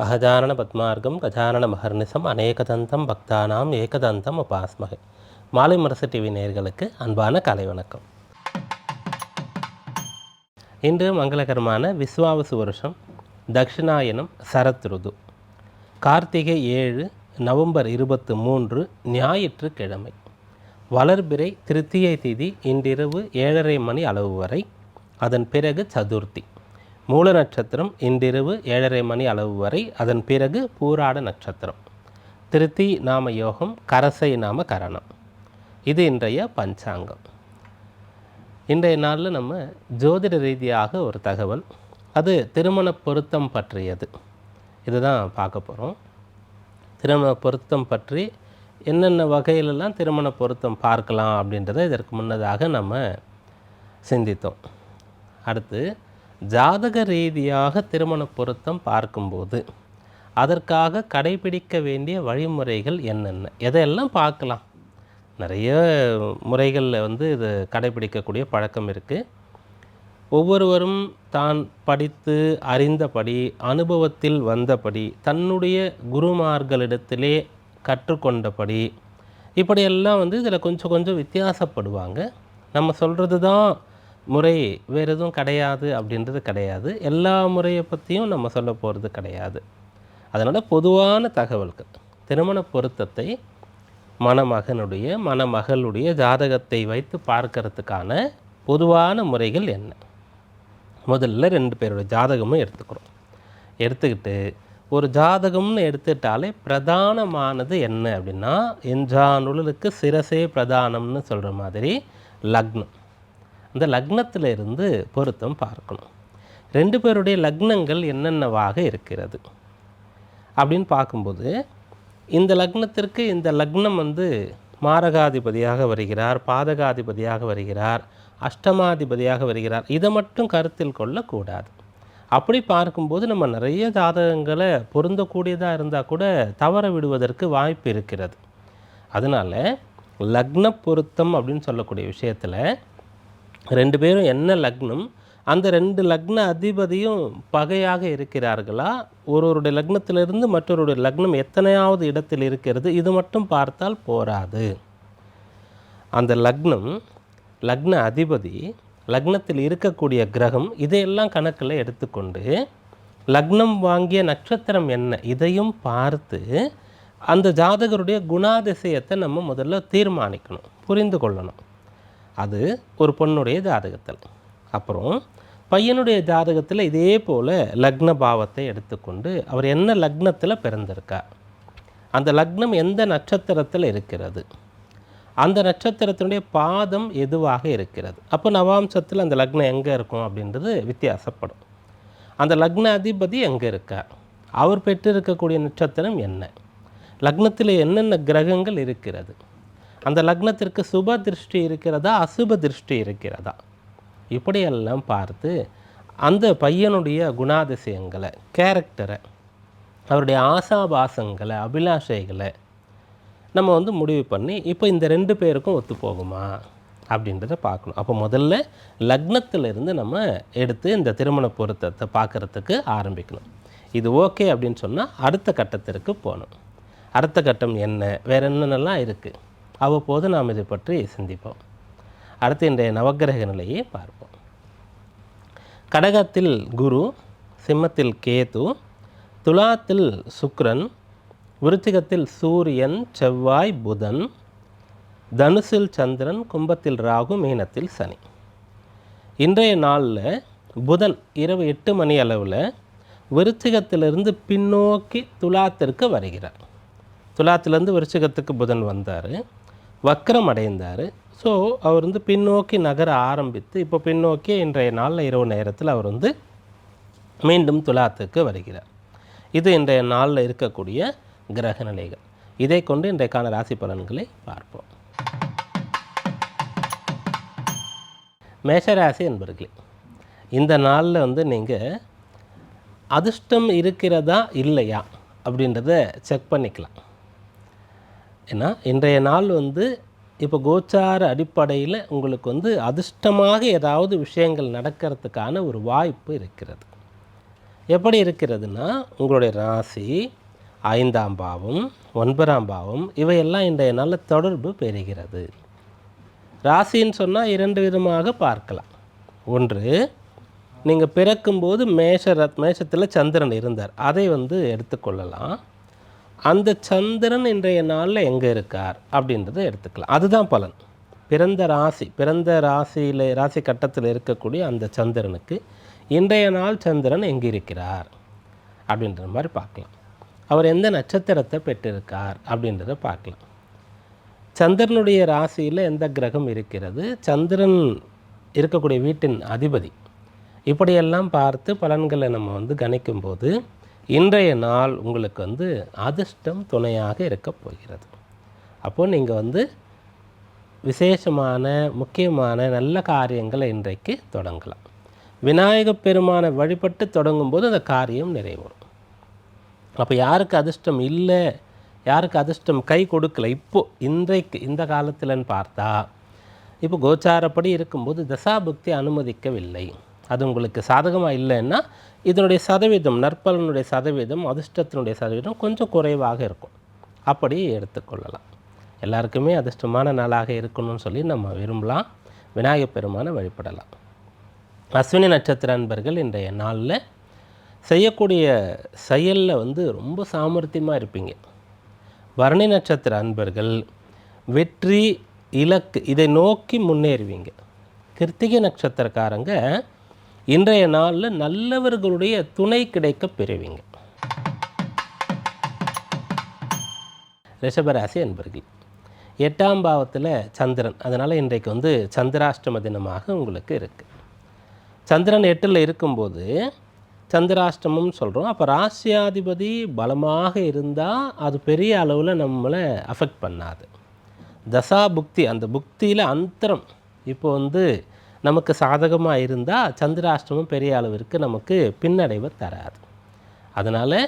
அகஜானன பத்மார்க்கம் கஜானன மகர்நிசம் அநேகதந்தம் பக்தானாம் ஏகதந்தம் உபாஸ்மகை. மாலை முரசு டிவி நேயர்களுக்கு அன்பான காலை வணக்கம். இன்று மங்களகரமான விஸ்வாவசு வருஷம் தக்ஷிணாயனம் சரத் ருது, கார்த்திகை 7 நவம்பர் 23 ஞாயிற்றுக்கிழமை. வளர்பிறை திருத்தியை திதி இன்றிரவு 7:30 மணி அளவு வரை, அதன் பிறகு சதுர்த்தி. மூல நட்சத்திரம் இன்றிரவு 7:30 மணி அளவு வரை, அதன் பிறகு பூராட நட்சத்திரம். திருத்தி நாம யோகம், கரசை நாம கரணம். இது இன்றைய பஞ்சாங்கம். இன்றைய நாளில் நம்ம ஜோதிட ரீதியாக ஒரு தகவல், அது திருமண பொருத்தம் பற்றியது. இதுதான் பார்க்க போகிறோம். திருமண பொருத்தம் பற்றி என்னென்ன வகையிலெல்லாம் திருமண பொருத்தம் பார்க்கலாம் அப்படின்றத இதற்கு முன்னதாக நம்ம சிந்தித்தோம். அடுத்து ஜாதக ரீதியாக திருமண பொருத்தம் பார்க்கும்போது அதற்காக கடைபிடிக்க வேண்டிய வழிமுறைகள் என்னென்ன, எதையெல்லாம் பார்க்கலாம். நிறைய முறைகளில் இது கடைபிடிக்கக்கூடிய பழக்கம் இருக்குது. ஒவ்வொருவரும் தான் படித்து அறிந்தபடி, அனுபவத்தில் வந்தபடி, தன்னுடைய குருமார்களிடத்திலே கற்றுக்கொண்டபடி, இப்படியெல்லாம் இதில் கொஞ்சம் கொஞ்சம் வித்தியாசப்படுவாங்க. நம்ம சொல்கிறது தான் முறை, வேறு எதுவும் கிடையாது அப்படின்றது கிடையாது. எல்லா முறையை பற்றியும் நம்ம சொல்ல போகிறது கிடையாது. அதனால் பொதுவான தகவல்கள், திருமண பொருத்தத்தை மணமகனுடைய மணமகளுடைய ஜாதகத்தை வைத்து பார்க்கறதுக்கான பொதுவான முறைகள் என்ன. முதல்ல 2 பேரோட ஜாதகமும் எடுத்துக்கிறோம். எடுத்துக்கிட்டு ஒரு ஜாதகம்னு எடுத்துட்டாலே பிரதானமானது என்ன அப்படின்னா, என்றானுடலுக்கு சிரசே பிரதானம்னு சொல்கிற மாதிரி லக்னம். அந்த லக்னத்தில் இருந்து பொருத்தம் பார்க்கணும். 2 பேருடைய லக்னங்கள் என்னென்னவாக இருக்கிறது அப்படின்னு பார்க்கும்போது, இந்த லக்னத்திற்கு இந்த லக்னம் மாரகாதிபதியாக வருகிறார், பாதகாதிபதியாக வருகிறார், அஷ்டமாதிபதியாக வருகிறார். இதை மட்டும் கருத்தில் கொள்ளக்கூடாது. அப்படி பார்க்கும்போது நம்ம நிறைய ஜாதகங்களை பொருந்தக்கூடியதாக இருந்தால் கூட தவற விடுவதற்கு வாய்ப்பு இருக்கிறது. அதனால் லக்ன பொருத்தம் அப்படின்னு சொல்லக்கூடிய விஷயத்தில் 2 பேரும் என்ன லக்னம், அந்த 2 லக்ன அதிபதியும் பகையாக இருக்கிறார்களா, ஒருவருடைய லக்னத்திலிருந்து மற்றொருடைய லக்னம் எத்தனையாவது இடத்தில் இருக்கிறது, இது மட்டும் பார்த்தால் போராது. அந்த லக்னம், லக்ன அதிபதி, லக்னத்தில் இருக்கக்கூடிய கிரகம், இதையெல்லாம் கணக்கில் எடுத்துக்கொண்டு லக்னம் வாங்கிய நட்சத்திரம் என்ன, இதையும் பார்த்து அந்த ஜாதகருடைய குணாதிசயத்தை நம்ம முதல்ல தீர்மானிக்கணும், புரிந்து கொள்ளணும். அது ஒரு பொண்ணுடைய ஜாதகத்தில். அப்புறம் பையனுடைய ஜாதகத்தில் இதே போல் லக்ன பாவத்தை எடுத்துக்கொண்டு அவர் என்ன லக்னத்தில் பிறந்திருக்கார், அந்த லக்னம் எந்த நட்சத்திரத்தில் இருக்கிறது, அந்த நட்சத்திரத்தினுடைய பாதம் எதுவாக இருக்கிறது. அப்போ நவாம்சத்தில் அந்த லக்னம் எங்கே இருக்கும் அப்படின்றது வித்தியாசப்படும். அந்த லக்ன அதிபதி எங்கே இருக்கார், அவர் பெற்றிருக்கக்கூடிய நட்சத்திரம் என்ன, லக்னத்தில் என்னென்ன கிரகங்கள் இருக்கிறது, அந்த லக்னத்திற்கு சுப திருஷ்டி இருக்கிறதா அசுப திருஷ்டி இருக்கிறதா, இப்படியெல்லாம் பார்த்து அந்த பையனுடைய குணாதிசயங்களை, கேரக்டரை, அவருடைய ஆசாபாசங்களை, அபிலாஷைகளை நம்ம முடிவு பண்ணி இப்போ இந்த 2 பேருக்கும் ஒத்து போகுமா அப்படின்றத பார்க்கணும். அப்போ முதல்ல லக்னத்திலிருந்து நம்ம எடுத்து இந்த திருமண பொருத்தத்தை பார்க்குறதுக்கு ஆரம்பிக்கணும். இது ஓகே அப்படின்னு சொன்னால் அடுத்த கட்டத்திற்கு போகணும். அடுத்த கட்டம் என்ன, வேறு என்னென்னலாம் இருக்குது, அவ்வப்போது நாம் இதை பற்றி சிந்திப்போம். அடுத்து இன்றைய நவக்கிரக நிலையை பார்ப்போம். கடகத்தில் குரு, சிம்மத்தில் கேது, துலாத்தில் சுக்கிரன், விருச்சிகத்தில் சூரியன், செவ்வாய், புதன், தனுசில் சந்திரன், கும்பத்தில் ராகு, மீனத்தில் சனி. இன்றைய நாளில் புதன் இரவு 8 மணி அளவில் விருச்சிகத்திலிருந்து பின்னோக்கி துலாத்திற்கு வருகிறார். துலாத்திலேருந்து விருச்சிகத்துக்கு புதன் வந்தார், வக்ரம் அடைந்தார். ஸோ அவர் பின்னோக்கி நகர ஆரம்பித்து இப்போ பின்னோக்கி இன்றைய நாளில் இரவு நேரத்தில் அவர் மீண்டும் துலாத்துக்கு வருகிறார். இது இன்றைய நாளில் இருக்கக்கூடிய கிரக நிலைகள். இதை கொண்டு இன்றைக்கான ராசி பலன்களை பார்ப்போம். மேஷராசி என்பர்களே, இந்த நாளில் நீங்கள் அதிர்ஷ்டம் இருக்கிறதா இல்லையா அப்படின்றத செக் பண்ணிக்கலாம். ஏன்னா இன்றைய நாள் இப்போ கோச்சார அடிப்படையில் உங்களுக்கு அதிர்ஷ்டமாக ஏதாவது விஷயங்கள் நடக்கிறதுக்கான ஒரு வாய்ப்பு இருக்கிறது. எப்படி இருக்கிறதுனா உங்களுடைய ராசி 5ஆம் பாவம் 9ஆம் பாவம் இவையெல்லாம் இன்றைய நாளில் தொடர்பு பெறுகிறது. ராசின்னு சொன்னால் 2 விதமாக பார்க்கலாம். ஒன்று, நீங்கள் பிறக்கும்போது மேஷத்தில் சந்திரன் இருந்தார், அதை எடுத்துக்கொள்ளலாம். அந்த சந்திரன் இன்றைய நாளில் எங்கே இருக்கார் அப்படின்றத எடுத்துக்கலாம். அதுதான் பலன். பிறந்த ராசியில் ராசி கட்டத்தில் இருக்கக்கூடிய அந்த சந்திரனுக்கு இன்றைய நாள் சந்திரன் எங்கே இருக்கிறார் அப்படின்ற மாதிரி பார்க்கலாம். அவர் எந்த நட்சத்திரத்தை பெற்றிருக்கார் அப்படின்றத பார்க்கலாம். சந்திரனுடைய ராசியில் எந்த கிரகம் இருக்கிறது, சந்திரன் இருக்கக்கூடிய வீட்டின் அதிபதி, இப்படியெல்லாம் பார்த்து பலன்களை நம்ம கணிக்கும்போது இன்றைய நாள் உங்களுக்கு அதிர்ஷ்டம் துணையாக இருக்க போகிறது. அப்போது நீங்கள் விசேஷமான முக்கியமான நல்ல காரியங்களை இன்றைக்கு தொடங்கலாம். விநாயகப் பெருமானை வழிபட்டு தொடங்கும்போது அந்த காரியம் நிறைவேறும். அப்போ யாருக்கு அதிர்ஷ்டம் இல்லை, யாருக்கு அதிர்ஷ்டம் கை கொடுக்கல, இப்போது இன்றைக்கு இந்த காலத்தில்னு பார்த்தா, இப்போ கோச்சாரப்படி இருக்கும்போது தசாபுக்தி அனுமதிக்கவில்லை. அது உங்களுக்கு சாதகமாக இல்லைன்னா இதனுடைய சதவீதம், நற்பலனுடைய சதவீதம், அதிர்ஷ்டத்தினுடைய சதவீதம் கொஞ்சம் குறைவாக இருக்கும். அப்படி எடுத்துக்கொள்ளலாம். எல்லாருக்குமே அதிர்ஷ்டமான நாளாக இருக்கணும்னு சொல்லி நம்ம விரும்பலாம். விநாயகப் பெருமானை வழிபடலாம். அஸ்வினி நட்சத்திர அன்பர்கள் இன்றைய நாளில் செய்யக்கூடிய செயலில் ரொம்ப சாமர்த்தியமாக இருப்பீங்க. பரணி நட்சத்திர அன்பர்கள் வெற்றி இலக்கு இதை நோக்கி முன்னேறுவீங்க. கிருத்திகை நட்சத்திரக்காரங்க இன்றைய நாளில் நல்லவர்களுடைய துணை கிடைக்க பெறுவீங்க. ரிஷபராசி அன்பர்கள் 8ஆம் பாவத்தில் சந்திரன், அதனால் இன்றைக்கு சந்திராஷ்டம தினமாக உங்களுக்கு இருக்குது. சந்திரன் 8ல் இருக்கும்போது சந்திராஷ்டமம் சொல்கிறோம். அப்போ ராசியாதிபதி பலமாக இருந்தால் அது பெரிய அளவில் நம்மளை அஃபெக்ட் பண்ணாது. தசா புக்தி, அந்த புக்தியில் அந்தரம் இப்போ நமக்கு சாதகமாக இருந்தால் சந்திராஷ்டமம் பெரிய அளவிற்கு நமக்கு பின்னடைவை தராது. அதனால்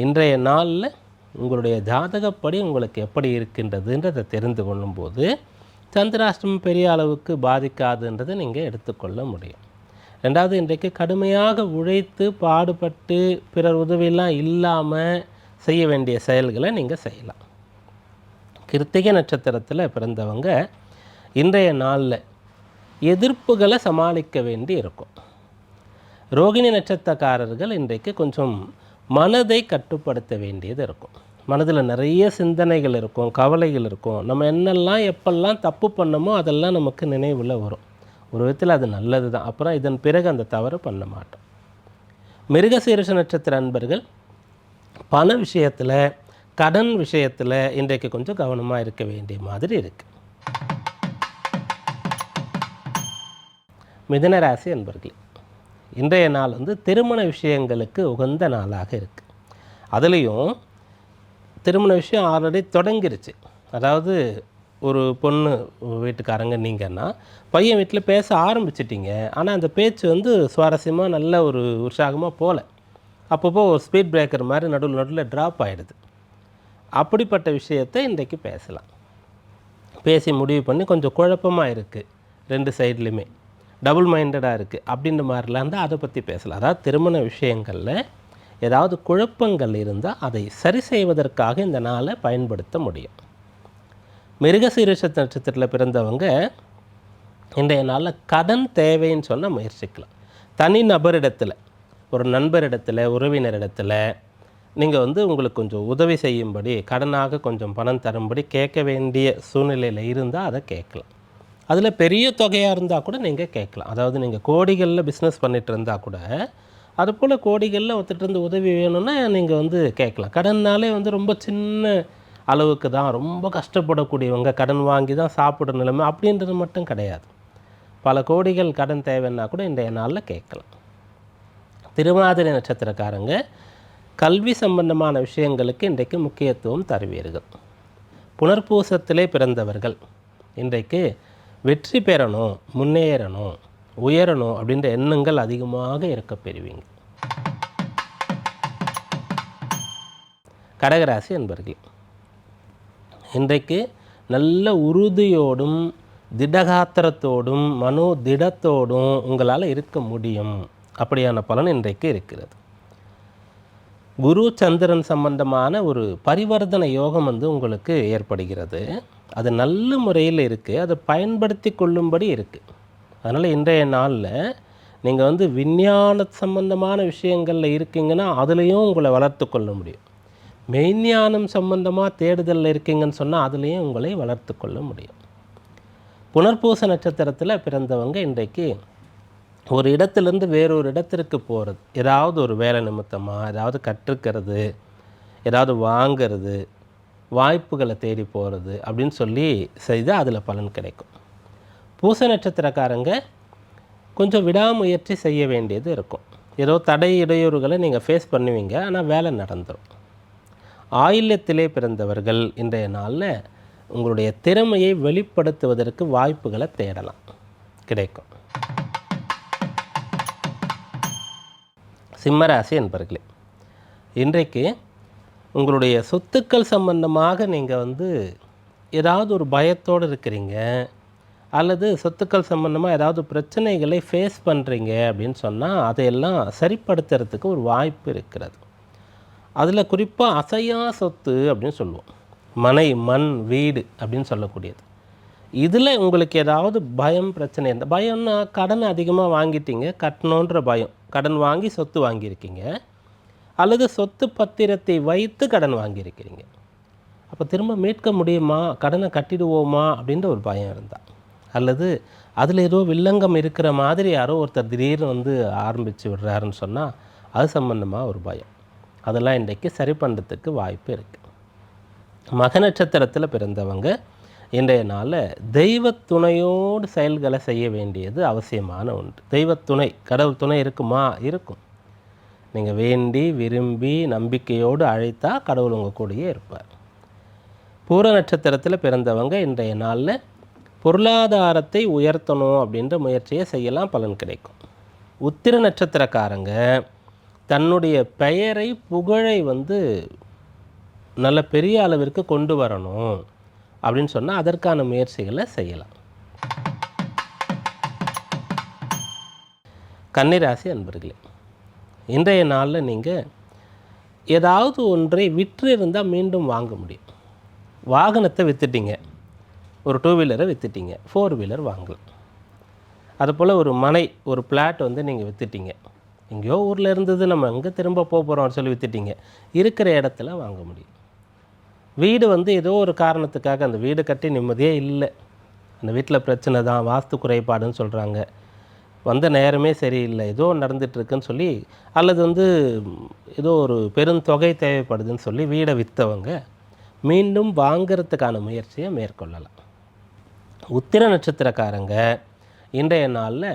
இன்றைய நாளில் உங்களுடைய ஜாதகப்படி உங்களுக்கு எப்படி இருக்கின்றதுன்றதை தெரிந்து கொள்ளும்போது சந்திராஷ்டமம் பெரிய அளவுக்கு பாதிக்காதுன்றதை நீங்கள் எடுத்துக்கொள்ள முடியும். ரெண்டாவது, இன்றைக்கு கடுமையாக உழைத்து பாடுபட்டு பிறர் உதவியெல்லாம் இல்லாமல் செய்ய வேண்டிய செயல்களை நீங்கள் செய்யலாம். கிருத்திகை நட்சத்திரத்தில் பிறந்தவங்க இன்றைய நாளில் எதிர்ப்புகளை சமாளிக்க வேண்டி இருக்கும். ரோகிணி நட்சத்திரக்காரர்கள் இன்றைக்கு கொஞ்சம் மனதை கட்டுப்படுத்த வேண்டியது இருக்கும். மனதில் நிறைய சிந்தனைகள் இருக்கும், கவலைகள் இருக்கும். நம்ம என்னெல்லாம் எப்பெல்லாம் தப்பு பண்ணமோ அதெல்லாம் நமக்கு நினைவில் வரும். ஒரு விதத்தில் அது நல்லது தான். அப்புறம் இதன் பிறகு அந்த தவறு பண்ண மாட்டோம். மிருகசீரிஷ நட்சத்திர அன்பர்கள் பண விஷயத்தில், கடன் விஷயத்தில் இன்றைக்கு கொஞ்சம் கவனமாக இருக்க வேண்டிய மாதிரி இருக்குது. மிதுனராசி அன்பர்கள் இன்றைய நாள் திருமண விஷயங்களுக்கு உகந்த நாளாக இருக்குது. அதுலேயும் திருமண விஷயம் ஆல்ரெடி தொடங்கிருச்சு. அதாவது ஒரு பொண்ணு வீட்டுக்காரங்க நீங்கன்னா பையன் வீட்டில் பேச ஆரம்பிச்சிட்டிங்க. ஆனால் அந்த பேச்சு சுவாரஸ்யமாக நல்ல ஒரு உற்சாகமாக போகல. அப்பப்போ ஒரு ஸ்பீட் பிரேக்கர் மாதிரி நடுவில் ட்ராப் ஆகிடுது. அப்படிப்பட்ட விஷயத்தை இன்றைக்கு பேசலாம். பேசி முடிவு பண்ணி கொஞ்சம் குழப்பமாக இருக்குது, 2 சைட்லேயுமே டபுள் மைண்டடாக இருக்குது அப்படின்ற மாதிரிலாம் இருந்தால் அதை பற்றி பேசலாம். அதாவது திருமண விஷயங்களில் ஏதாவது குழப்பங்கள் இருந்தால் அதை சரி செய்வதற்காக இந்த நாளை பயன்படுத்த முடியும். மிருகசீரிஷ நட்சத்திரத்தில் பிறந்தவங்க இன்றைய நாளில் கடன் தேவைன்னு சொன்னால் முயற்சிக்கலாம். தனி நபரிடத்தில், ஒரு நண்பரிடத்தில், உறவினரிடத்தில் நீங்கள் உங்களுக்கு கொஞ்சம் உதவி செய்யும்படி, கடனாக கொஞ்சம் பணம் தரும்படி கேட்க வேண்டிய சூழ்நிலையில் இருந்தால் அதை கேட்கலாம். அதில் பெரிய தொகையாக இருந்தால் கூட நீங்கள் கேட்கலாம். அதாவது நீங்கள் கோடிகளில் பிஸ்னஸ் பண்ணிகிட்டு இருந்தால் கூட அதுபோல் கோடிகளில் ஒருத்தர் உதவி வேணும்னா நீங்கள் கேட்கலாம். கடன்னாலே ரொம்ப சின்ன அளவுக்கு தான், ரொம்ப கஷ்டப்படக்கூடியவங்க கடன் வாங்கி தான் சாப்பிட்ற நிலைமை அப்படின்றது மட்டும் கிடையாது. பல கோடிகள் கடன் தேவைன்னா கூட இன்றைய நாளில் கேட்கலாம். திருவாதிரை நட்சத்திரக்காரங்க கல்வி சம்பந்தமான விஷயங்களுக்கு இன்றைக்கு முக்கியத்துவம் தருவீர்கள். புனர்பூசத்திலே பிறந்தவர்கள் இன்றைக்கு வெற்றி பெறணும், முன்னேறணும், உயரணும் அப்படின்ற எண்ணங்கள் அதிகமாக இருக்க பெறுவீங்க. கடகராசி என்பர்கள் இன்றைக்கு நல்ல உறுதியோடும் திடகாத்திரத்தோடும் மனோ திடத்தோடும் உங்களால் இருக்க முடியும். அப்படியான பலன் இன்றைக்கு இருக்கிறது. குரு சந்திரன் சம்பந்தமான ஒரு பரிவர்த்தனை யோகம் வந்து உங்களுக்கு ஏற்படுகிறது. அது நல்ல முறையில் இருக்குது, அதை பயன்படுத்தி கொள்ளும்படி இருக்குது. அதனால் இன்றைய நாளில் நீங்கள் வந்து விஞ்ஞான சம்பந்தமான விஷயங்களில் இருக்கீங்கன்னா அதுலேயும் உங்களை வளர்த்து கொள்ள முடியும். மெய்ஞானம் சம்பந்தமாக தேடுதலில் இருக்கீங்கன்னு சொன்னால் அதுலேயும் உங்களை வளர்த்து கொள்ள முடியும். புனர்பூச நட்சத்திரத்தில் பிறந்தவங்க இன்றைக்கு ஒரு இடத்துலேருந்து வேறொரு இடத்திற்கு போகிறது, ஏதாவது ஒரு வேலை நிமித்தமாக ஏதாவது கற்றுக்கிறது, ஏதாவது வாங்கிறது, வாய்ப்புகளை தேடி போகிறது அப்படின்னு சொல்லி செய்தால் அதில் பலன் கிடைக்கும். பூச நட்சத்திரக்காரங்க கொஞ்சம் விடாமுயற்சி செய்ய வேண்டியது இருக்கும். ஏதோ தடை இடையூறுகளை நீங்கள் ஃபேஸ் பண்ணுவீங்க, ஆனால் வேலை நடந்துடும். ஆயில்யத்திலே பிறந்தவர்கள் இன்றைய நாளில் உங்களுடைய திறமையை வெளிப்படுத்துவதற்கு வாய்ப்புகளை தேடலாம், கிடைக்கும். சிம்மராசி என்பர்களே, இன்றைக்கு உங்களுடைய சொத்துக்கள் சம்பந்தமாக நீங்கள் வந்து ஏதாவது ஒரு பயத்தோடு இருக்கிறீங்க, அல்லது சொத்துக்கள் சம்பந்தமாக ஏதாவது பிரச்சனைகளை ஃபேஸ் பண்ணுறீங்க அப்படின்னு சொன்னால் அதையெல்லாம் சரிப்படுத்துறதுக்கு ஒரு வாய்ப்பு இருக்கிறது. அதில் குறிப்பாக அசையா சொத்து அப்படின்னு சொல்லுவோம், மனை, மண், வீடு அப்படின்னு சொல்லக்கூடியது. இதில் உங்களுக்கு ஏதாவது பயம், பிரச்சனை இருந்தால், பயம்னா கடன் அதிகமாக வாங்கிட்டீங்க, கட்டணுன்ற பயம், கடன் வாங்கி சொத்து வாங்கியிருக்கீங்க, அல்லது சொத்து பத்திரத்தை வைத்து கடன் வாங்கியிருக்கிறீங்க, அப்போ திரும்ப மீட்க முடியுமா, கடனை கட்டிடுவோமா அப்படின்ற ஒரு பயம் இருந்தால், அல்லது அதில் ஏதோ வில்லங்கம் இருக்கிற மாதிரி யாரோ ஒருத்தர் திடீர்னு வந்து ஆரம்பித்து விடுறாருன்னு சொன்னால் அது சம்பந்தமாக ஒரு பயம், அதெல்லாம் இன்றைக்கு சரி பண்ணுறதுக்கு வாய்ப்பு இருக்குது. மக நட்சத்திரத்தில் பிறந்தவங்க இன்றைய நாளில் தெய்வத்துணையோடு செயல்களை செய்ய வேண்டியது அவசியமான ஒன்று. தெய்வத்துணை, கடவுள் துணை இருக்குமா? இருக்கும். நீங்கள் வேண்டி விரும்பி நம்பிக்கையோடு அழைத்தா கடவுள் உங்கள் கூடயே இருப்பார். பூர நட்சத்திரத்தில் பிறந்தவங்க இன்றைய நாளில் பொருளாதாரத்தை உயர்த்தணும் அப்படின்ற முயற்சியை செய்யலாம், பலன் கிடைக்கும். உத்திர நட்சத்திரக்காரங்க தன்னுடைய பெயரை, புகழை வந்து நல்ல பெரிய அளவிற்கு கொண்டு வரணும் அப்படின்னு சொன்னால் அதற்கான முயற்சிகளை செய்யலாம். கன்னிராசி அன்பர்களே, இன்றைய நாளில் நீங்கள் ஏதாவது ஒன்றை விற்று இருந்தால் மீண்டும் வாங்க முடியும். வாகனத்தை விற்றுட்டீங்க, ஒரு 2 வீலரை விற்றுட்டீங்க, 4 வீலர் வாங்கலாம். அதுபோல் ஒரு மனை, ஒரு பிளாட் வந்து நீங்கள் விற்றுட்டீங்க, எங்கேயோ ஊரில் இருந்தது, நம்ம எங்கே திரும்ப போகிறோம்னு சொல்லி விற்றுட்டீங்க, இருக்கிற இடத்துல வாங்க முடியும். வீடு வந்து ஏதோ ஒரு காரணத்துக்காக அந்த வீடு கட்டி நிம்மதியே இல்லை, அந்த வீட்டில் பிரச்சனை தான், வாஸ்து குறைபாடுன்னு சொல்கிறாங்க, வந்த நேரமே சரியில்லை, ஏதோ நடந்துகிட்ருக்குன்னு சொல்லி, அல்லது வந்து ஏதோ ஒரு பெருந்தொகை தேவைப்படுதுன்னு சொல்லி வீடை விற்றவங்க மீண்டும் வாங்கிறதுக்கான முயற்சியை மேற்கொள்ளலாம். உத்திர நட்சத்திரக்காரங்க இன்றைய நாளில்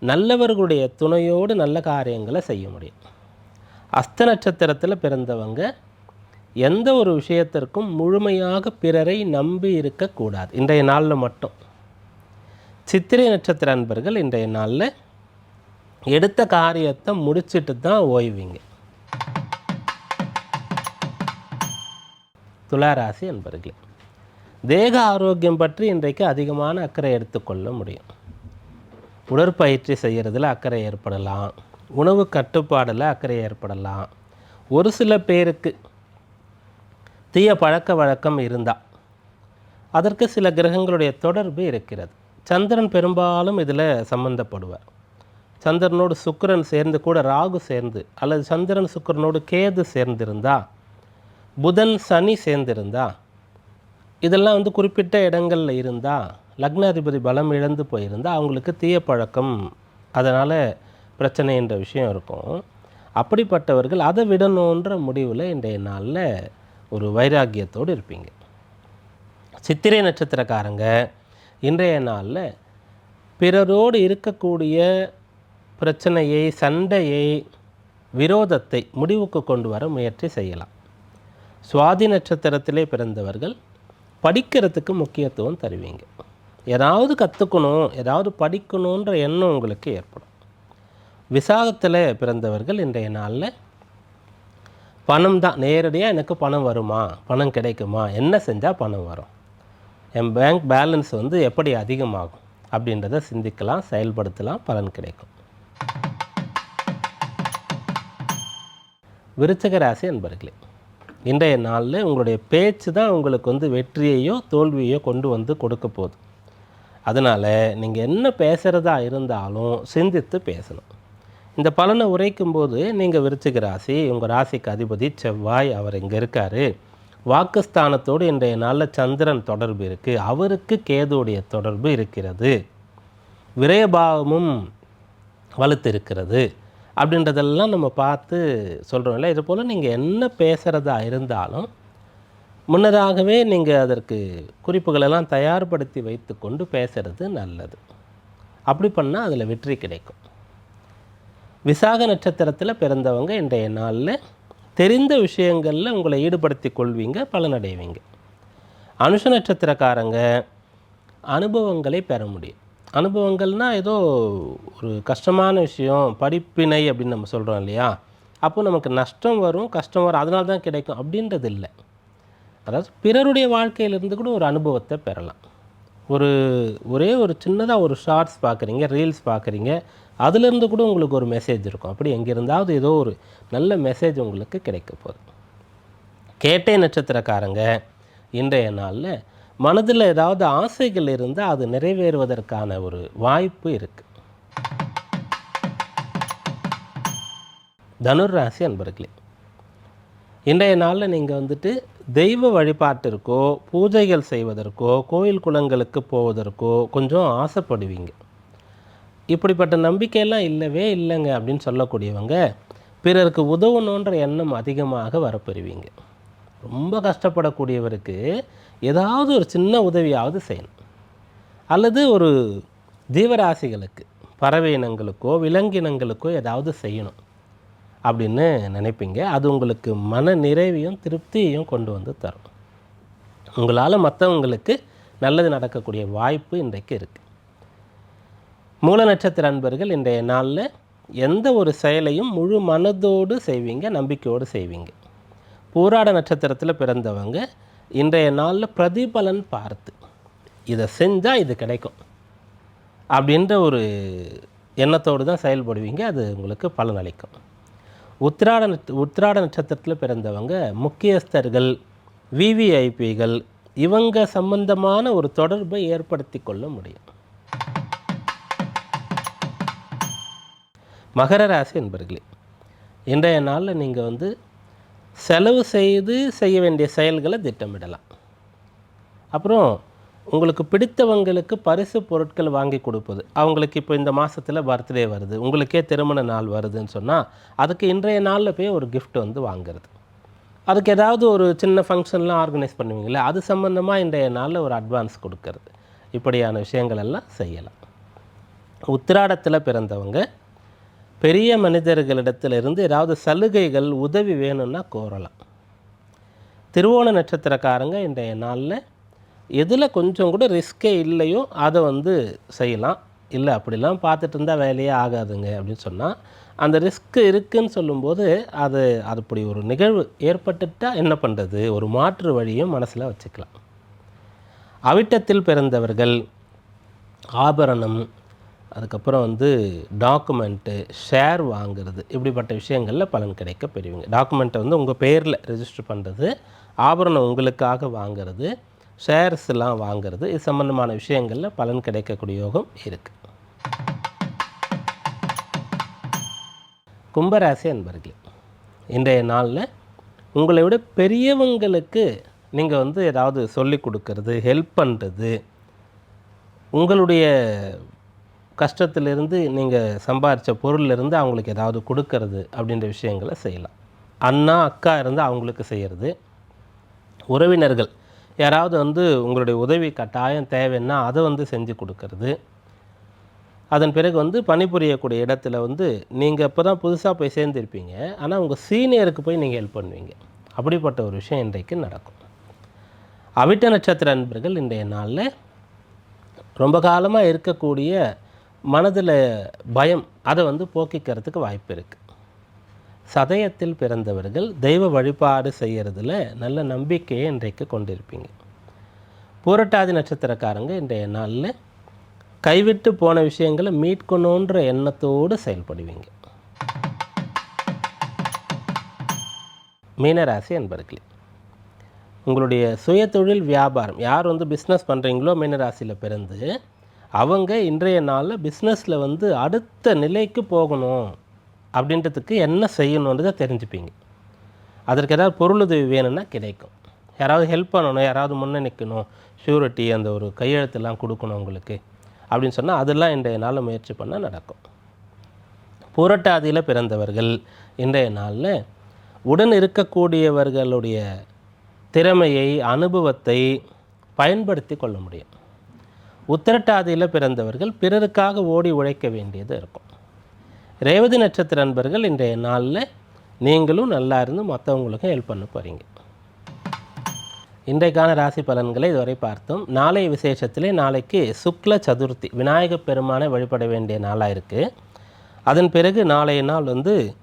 நல்லவர்களுடைய துணையோடு நல்ல காரியங்களை செய்ய முடியும். அஸ்த நட்சத்திரத்தில் பிறந்தவங்க எந்த ஒரு விஷயத்திற்கும் முழுமையாக பிறரை நம்பி இருக்கக்கூடாது இன்றைய நாளில் மட்டும். சித்திரை நட்சத்திர அன்பர்கள் இன்றைய நாளில் எடுத்த காரியத்தை முடிச்சுட்டு தான் ஓய்வீங்க. துளாராசி அன்பர்களே, தேக ஆரோக்கியம் பற்றி இன்றைக்கு அதிகமான அக்கறை எடுத்துக்கொள்ள முடியும். உடற்பயிற்சி செய்கிறதுல அக்கறை ஏற்படலாம், உணவு கட்டுப்பாடில் அக்கறை ஏற்படலாம். ஒரு சில பேருக்கு தீய பழக்க வழக்கம் இருந்தால் அதற்கு சில கிரகங்களுடைய தொடர்பு இருக்கிறது. சந்திரன் பெரும்பாலும் இதில் சம்பந்தப்படுவார். சந்திரனோடு சுக்கிரன் சேர்ந்து கூட ராகு சேர்ந்து, அல்லது சந்திரன் சுக்கிரனோடு கேது சேர்ந்திருந்தா, புதன் சனி சேர்ந்திருந்தா, இதெல்லாம் வந்து குறிப்பிட்ட இடங்களில் இருந்தால், லக்னாதிபதி பலம் இழந்து போயிருந்தால் அவங்களுக்கு தீய பழக்கம், அதனால் பிரச்சனை என்ற விஷயம் இருக்கும். அப்படிப்பட்டவர்கள் அதை விடணுன்ற முடிவில் இன்றைய நாளில் ஒரு வைராக்கியத்தோடு இருப்பீங்க. சித்திரை நட்சத்திரக்காரங்க இன்றைய நாளில் பிறரோடு இருக்கக்கூடிய பிரச்சனையை, சண்டையை, விரோதத்தை முடிவுக்கு கொண்டு வர முயற்சி செய்யலாம். சுவாதி நட்சத்திரத்திலே பிறந்தவர்கள் படிக்கிறதுக்கு முக்கியத்துவம் தருவீங்க. ஏதாவது கற்றுக்கணும், ஏதாவது படிக்கணுன்ற எண்ணம் உங்களுக்கு ஏற்படும். விசாகத்தில் பிறந்தவர்கள் இன்றைய நாளில் பணம் தான், நேரடியாக எனக்கு பணம் வருமா, பணம் கிடைக்குமா, என்ன செஞ்சால் பணம் வரும், என் பேங்க் பேலன்ஸ் வந்து எப்படி அதிகமாகும் அப்படின்றத சிந்திக்கலாம், செயல்படுத்தலாம், பலன் கிடைக்கும். விருச்சிக ராசி அன்பர்களே, இன்றைய நாளில் உங்களுடைய பேச்சு தான் உங்களுக்கு வெற்றியையோ தோல்வியையோ கொண்டு கொடுக்க போகுது. அதனால் நீங்கள் என்ன பேசுகிறதா இருந்தாலும் சிந்தித்து பேசணும். இந்த பலனை உரைக்கும்போது நீங்கள் விருச்சிக ராசி, உங்கள் ராசிக்கு அதிபதி செவ்வாய், அவர் இங்கே இருக்கார். வாக்குஸ்தானத்தோடு இன்றைய நாளில் சந்திரன் தொடர்பு இருக்குது, அவருக்கு கேதுவுடைய தொடர்பு இருக்கிறது, விரயபாவமும் வலுத்து இருக்கிறது அப்படின்றதெல்லாம் நம்ம பார்த்து சொல்கிறோம்ல. இது போல் நீங்கள் என்ன பேசுகிறதா இருந்தாலும் முன்னதாகவே நீங்கள் அதற்கு குறிப்புகளெல்லாம் தயார்படுத்தி வைத்து கொண்டு பேசுகிறது நல்லது. அப்படி பண்ணால் அதில் வெற்றி கிடைக்கும். விசாக நட்சத்திரத்தில் பிறந்தவங்க இன்றைய நாளில் தெரிந்த விஷயங்களில் உங்களை ஈடுபடுத்தி கொள்வீங்க, பலனடைவீங்க. அனுஷ நட்சத்திரக்காரங்க அனுபவங்களை பெற முடியும். அனுபவங்கள்னால் ஏதோ ஒரு கஷ்டமான விஷயம், படிப்பினை அப்படின்னு நம்ம சொல்கிறோம் இல்லையா, அப்போ நமக்கு நஷ்டம் வரும், கஷ்டம் வரும், அதனால தான் கிடைக்கும் அப்படின்றது இல்லை. அதாவது பிறருடைய வாழ்க்கையிலிருந்து கூட ஒரு அனுபவத்தை பெறலாம். ஒரே ஒரு சின்னதாக ஒரு ஷார்ட்ஸ் பார்க்குறீங்க, ரீல்ஸ் பார்க்குறீங்க, அதுலேருந்து கூட உங்களுக்கு ஒரு மெசேஜ் இருக்கும். அப்படி எங்கிருந்தாவது ஏதோ ஒரு நல்ல மெசேஜ் உங்களுக்கு கிடைக்க போகுது. கேட்டை நட்சத்திரக்காரங்க இன்றைய நாளில் மனதில் ஏதாவது ஆசைகள் இருந்தால் அது நிறைவேறுவதற்கான ஒரு வாய்ப்பு இருக்குது. தனுர் ராசி அன்பர்களே, இன்றைய நாளில் நீங்கள் தெய்வ வழிபாட்டிற்கோ பூஜைகள் செய்வதற்கோ கோயில் குளங்களுக்கு போவதற்கோ கொஞ்சம் ஆசைப்படுவீங்க. இப்படிப்பட்ட நம்பிக்கையெல்லாம் இல்லவே இல்லைங்க அப்படின்னு சொல்லக்கூடியவங்க பிறருக்கு உதவணுன்ற எண்ணம் அதிகமாக வரப்பெறுவீங்க. ரொம்ப கஷ்டப்படக்கூடியவருக்கு ஏதாவது ஒரு சின்ன உதவியாவது செய்யணும். அல்லது ஒரு ஜீவராசிகளுக்கு, பறவை இனங்களுக்கோ விலங்கினங்களுக்கோ ஏதாவது செய்யணும் அப்படின்னு நினைப்பீங்க. அது உங்களுக்கு மன நிறைவையும் திருப்தியையும் கொண்டு தரும். உங்களால் மற்றவங்களுக்கு நல்லது நடக்கக்கூடிய வாய்ப்பு இன்றைக்கு இருக்குது. மூல நட்சத்திர அன்பர்கள் இன்றைய நாளில் எந்த ஒரு செயலையும் முழு மனதோடு செய்வீங்க, நம்பிக்கையோடு செய்வீங்க. பூராட நட்சத்திரத்தில் பிறந்தவங்க இன்றைய நாளில் பிரதிபலன் பார்த்து இதை செஞ்சால் இது கிடைக்கும் அப்படின்ற ஒரு எண்ணத்தோடு தான் செயல்படுவீங்க. அது உங்களுக்கு பலனளிக்கும். உத்திராட நட்சத்திரத்தில் பிறந்தவங்க முக்கியஸ்தர்கள், விவிஐபிகள், இவங்க சம்பந்தமான ஒரு தொடர்பை ஏற்படுத்தி கொள்ள முடியும். மகர ராசி என்பர்களே, இன்றைய நாளில் நீங்கள் செலவு செய்ய வேண்டிய செயல்களை திட்டமிடலாம். அப்புறம் உங்களுக்கு பிடித்தவங்களுக்கு பரிசு பொருட்கள் வாங்கி கொடுப்பது, அவங்களுக்கு இப்போ இந்த மாதத்தில் பர்த்டே வருது, உங்களுக்கே திருமண நாள் வருதுன்னு சொன்னால் அதுக்கு இன்றைய நாளில் போய் ஒரு கிஃப்ட் வாங்கிறது. அதுக்கு ஏதாவது ஒரு சின்ன ஃபங்க்ஷன்லாம் ஆர்கனைஸ் பண்ணுவீங்களே, அது சம்மந்தமாக இன்றைய நாளில் ஒரு அட்வான்ஸ் கொடுக்கறது, இப்படியான விஷயங்கள் எல்லாம் செய்யலாம். உத்திராடத்தில் பிறந்தவங்க பெரிய மனிதர்களிடத்திலிருந்து ஏதாவது சலுகைகள், உதவி வேணும்னா கோரலாம். திருவோண நட்சத்திரக்காரங்க இன்றைய நாளில் எதில் கொஞ்சம் கூட ரிஸ்கே இல்லையோ அதை செய்யலாம். இல்லை அப்படிலாம் பார்த்துட்டு இருந்தால் வேலையே ஆகாதுங்க அப்படின்னு சொன்னால், அந்த ரிஸ்க்கு இருக்குதுன்னு சொல்லும்போது அது அப்படி ஒரு நிகழ்வு ஏற்பட்டுட்டால் என்ன பண்ணுறது, ஒரு மாற்று வழியும் மனசில் வச்சுக்கலாம். அவிட்டத்தில் பிறந்தவர்கள் ஆபரணம், அதுக்கப்புறம் டாக்குமெண்ட்டு, ஷேர் வாங்கிறது, இப்படிப்பட்ட விஷயங்களில் பலன் கிடைக்க பெறுவீங்க. டாக்குமெண்ட்டை உங்கள் பேரில் ரெஜிஸ்டர் பண்ணுறது, ஆபரணம் உங்களுக்காக வாங்கிறது, ஷேர்ஸ்லாம் வாங்கிறது, இது சம்பந்தமான விஷயங்களில் பலன் கிடைக்கக்கூடிய யோகம் இருக்குது. கும்பராசி அன்பர்களே, இன்றைய நாளில் உங்களை விட பெரியவங்களுக்கு நீங்கள் ஏதாவது சொல்லிக் கொடுக்கறது, ஹெல்ப் பண்ணுறது, உங்களுடைய கஷ்டத்திலிருந்து நீங்கள் சம்பாதிச்ச பொருளிலிருந்து அவங்களுக்கு ஏதாவது கொடுக்கறது அப்படின்ற விஷயங்களை செய்யலாம். அண்ணா அக்கா இருந்தால் அவங்களுக்கு செய்கிறது, உறவினர்கள் யாராவது உங்களுடைய உதவி கட்டாயம் தேவைன்னா அதை செஞ்சு கொடுக்கறது. அதன் பிறகு பணிபுரியக்கூடிய இடத்துல நீங்கள் இப்போ தான் புதுசாக போய் சேர்ந்துருப்பீங்க, ஆனால் உங்கள் சீனியருக்கு போய் நீங்கள் ஹெல்ப் பண்ணுவீங்க. அப்படிப்பட்ட ஒரு விஷயம் இன்றைக்கு நடக்கும். அவிட்ட நட்சத்திர அன்பர்கள் இன்றைய நாளில் ரொம்ப காலமாக இருக்கக்கூடிய மனதில் பயம் அதை போக்கிக்கிறதுக்கு வாய்ப்பு இருக்குது. சதயத்தில் பிறந்தவர்கள் தெய்வ வழிபாடு செய்கிறதுல நல்ல நம்பிக்கையை இன்றைக்கு கொண்டிருப்பீங்க. பூரட்டாதி நட்சத்திரக்காரங்க இன்றைய நாளில் கைவிட்டு போன விஷயங்களை மீட்கணுன்ற எண்ணத்தோடு செயல்படுவீங்க. மீனராசி அன்பர்களே, உங்களுடைய சுய தொழில் வியாபாரம் யார் பிஸ்னஸ் பண்ணுறீங்களோ மீனராசியில் பிறந்து அவங்க இன்றைய நாளில் பிஸ்னஸில் அடுத்த நிலைக்கு போகணும் அப்படின்றதுக்கு என்ன செய்யணுன்றதை தெரிஞ்சுப்பீங்க. அதற்கு ஏதாவது பொருளுதவி வேணும்னா கிடைக்கும். யாராவது ஹெல்ப் பண்ணணும், யாராவது முன்னே நிற்கணும், ஷூரிட்டி அந்த ஒரு கையெழுத்தெல்லாம் கொடுக்கணும் உங்களுக்கு அப்படின்னு சொன்னால் அதெல்லாம் இன்றைய நாளில் முயற்சி பண்ணால் நடக்கும். புரட்டாதியில் பிறந்தவர்கள் இன்றைய நாளில் உடன் இருக்கக்கூடியவர்களுடைய திறமையை அனுபவத்தை பயன்படுத்தி கொள்ள முடியும். உத்திரட்டாதியில் பிறந்தவர்கள் பிறருக்காக ஓடி உழைக்க வேண்டியது இருக்கும். ரேவதி நட்சத்திர அன்பர்கள் இன்றைய நாளில் நீங்களும் நல்லா இருந்து மற்றவங்களுக்கும் ஹெல்ப் பண்ண போகிறீங்க. இன்றைக்கான ராசி பலன்களை இதுவரை பார்த்தோம். நாளைய விசேஷத்திலே நாளைக்கு சுக்ல சதுர்த்தி விநாயகப் பெருமானை வழிபட வேண்டிய நாளாக இருக்குது. அதன் பிறகு நாளைய நாள்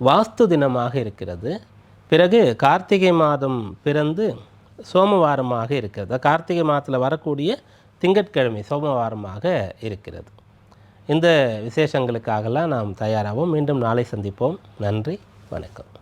வாஸ்து தினமாக இருக்கிறது. பிறகு கார்த்திகை மாதம் பிறந்து சோமவாரமாக இருக்கிறது. கார்த்திகை மாதத்தில் வரக்கூடிய திங்கட்கிழமை சோமவாரமாக இருக்கிறது. இந்த விசேஷங்களுக்காகலாம் நாம் தயாராகவும் மீண்டும் நாளை சந்திப்போம். நன்றி, வணக்கம்.